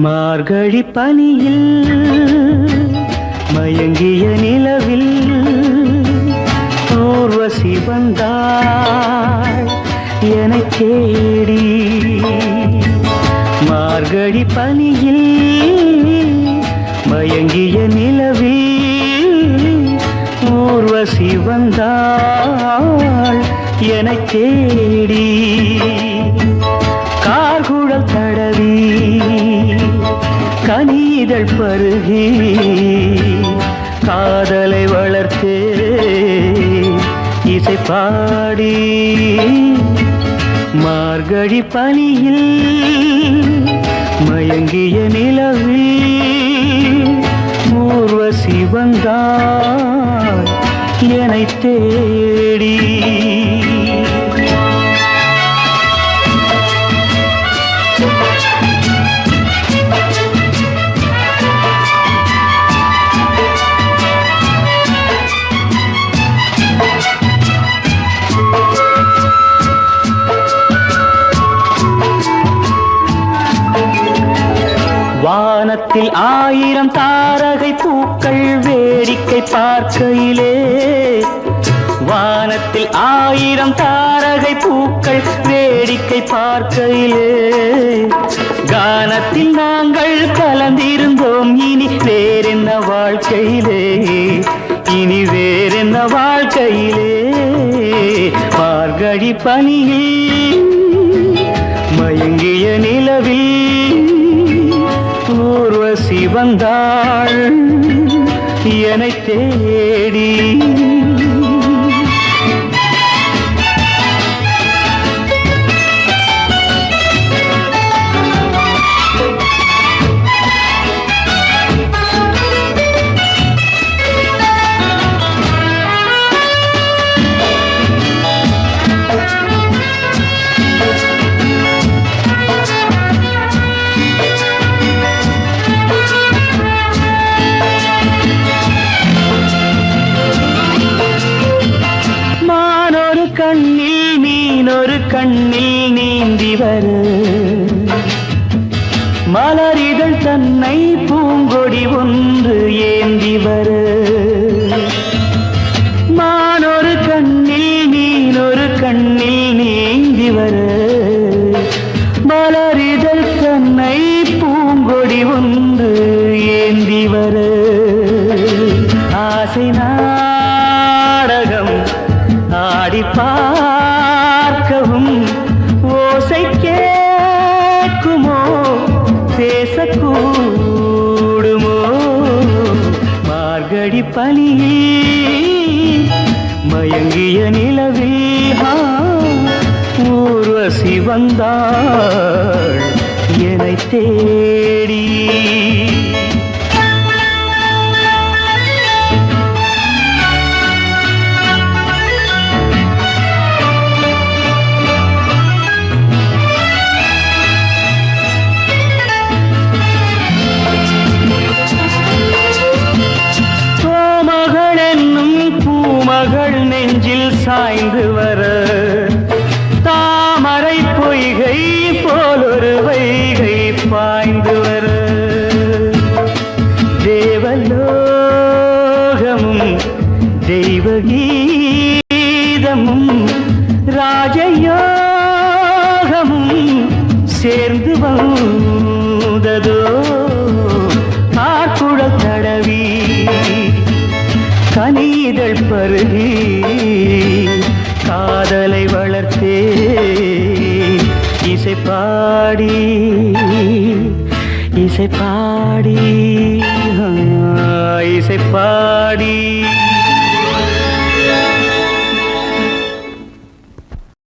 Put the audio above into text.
மார்கழி பனியில் மயங்கிய நிலவில் ஊர்வசி வந்தாள் என்னைத் தேடி. மார்கழி பனியில் மயங்கிய நிலவில் ஊர்வசி வந்தாள் என்னைத் தேடி. கார்குழல் தடவி கனிதழ் பருகி காதலை வளர்த்தே இசை பாடி. மார்கழி பனியில் மயங்கிய நிலவில் ஊர்வசி வந்தாள் என்னைத் தேடி. வானத்தில் 1000 தாரகை பூக்கள் வேடிக்கை பார்க்கையிலே. வானத்தில் 1000 தாரகை பூக்கள் வேடிக்கை பார்க்கையிலே. கானத்தில் நாங்கள் கலந்திருந்தோம், இனி வேறென்ன வாழ்க்கையிலே, இனி வேறென்ன வாழ்க்கையிலே. மார்கழி பனியில் மயங்கிய நிலவில் ஊர்வசி வந்தாள் என்னைத் தேடி. கண்ணில் மீனொரு கண்ணில் நீந்தி வரு, மலரிதழ் தன்னை பூங்கொடி ஒன்று ஏந்தி வரு. மானொரு கண்ணில் மீனொரு கண்ணில் நீந்தி வரு, மலரிதழ் தன்னை பூங்கொடி ஒன்று ஏந்தி வரு. ஆசை நாடகம் ஆடி பார்க்கவும் ஓசை கேட்குமோ, பேசக்கூடுமோ. மார்கழி பனியில் மயங்கிய நிலவில் ஊர்வசி வந்தாள் என்னைத் தேடி. மகள் நெஞ்சில் சாய்ந்து வர, தாமரை பொய்கை போலொரு வைகை பாய்ந்து வர. தேவலோகமும் தெய்வகீதமும் ராஜயோகமும் சேர்ந்து வந்ததோ. கார்குழல் தடவி கனிதழ் பருகி காதலை வளர்த்தே இசை பாடி, இசை பாடி, இசை பாடி.